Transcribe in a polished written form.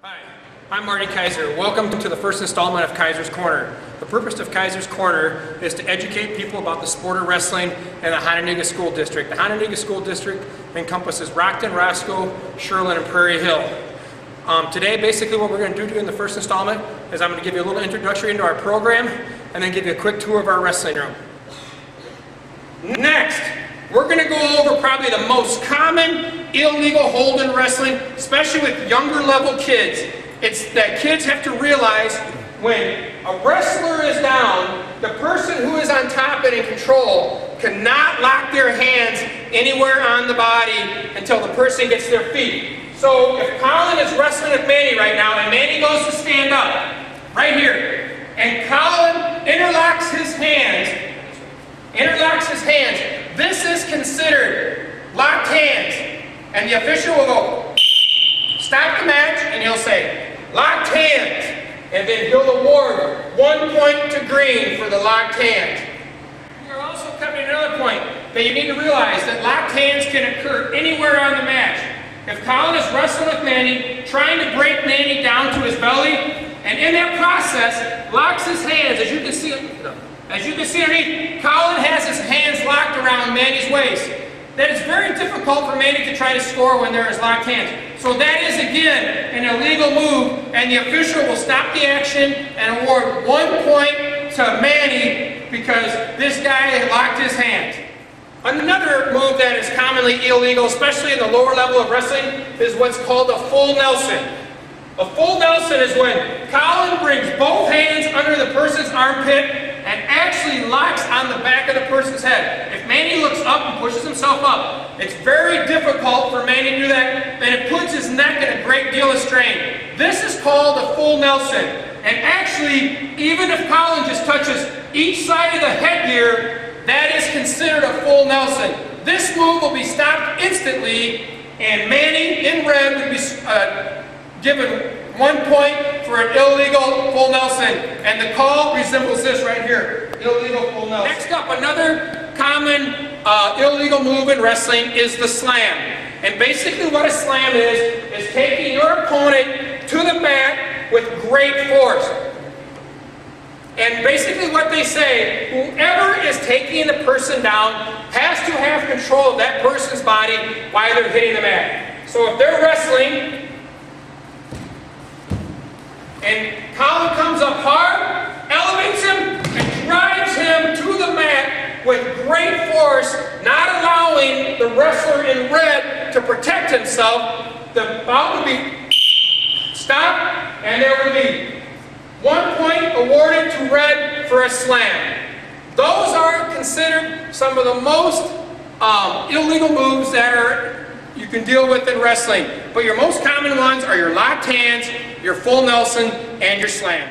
Hi, I'm Marty Kaiser. Welcome to the first installment of Kaiser's Corner. The purpose of Kaiser's Corner is to educate people about the sport of wrestling in the Hononegah School District. The Hononegah School District encompasses Rockton, Roscoe, Sherland, and Prairie Hill. Today, basically what we're going to do in the first installment is I'm going to give you a little introduction into our program and then give you a quick tour of our wrestling room. Next, we're going to go over probably the most common illegal hold in wrestling, especially with younger level kids. It's that kids have to realize when a wrestler is down, the person who is on top and in control cannot lock their hands anywhere on the body until the person gets their feet. So if Colin is wrestling with Manny right now and Manny goes to stand up right here and Colin interlocks his hands, this is considered locked hands. And the official will go, stop the match, and he'll say, locked hands. And then he'll award 1 point to green for the locked hands. We're also covering another point that you need to realize that locked hands can occur anywhere on the match. If Colin is wrestling with Manny, trying to break Manny down to his belly, and in that process, locks his hands, as you can see underneath, Colin has his hands locked around Manny's waist. That is very difficult for Manny to try to score when there is locked hands. So that is, again, an illegal move, and the official will stop the action and award 1 point to Manny because this guy had locked his hands. Another move that is commonly illegal, especially in the lower level of wrestling, is what's called a full Nelson. A full Nelson is when Colin brings both hands under the person's armpit and actually locks on the back of the person's head. If Manny looks up and pushes himself up, it's very difficult for Manny to do that, and it puts his neck in a great deal of strain. This is called a full Nelson. And actually, even if Colin just touches each side of the headgear, that is considered a full Nelson. This move will be stopped instantly, and Manny in red would be given 1 point for an illegal full Nelson. And the call resembles this right here, illegal full Nelson. Next up, another common illegal move in wrestling is the slam. And basically what a slam is taking your opponent to the mat with great force. And basically what they say, whoever is taking the person down has to have control of that person's body while they're hitting the mat. So if they're wrestling, and Colin comes up hard, elevates him, and drives him to the mat with great force, not allowing the wrestler in red to protect himself, the bout will be stopped, and there will be 1 point awarded to red for a slam. Those are considered some of the most illegal moves that you can deal with in wrestling. But your most common ones are your locked hands, your full Nelson, and your slam.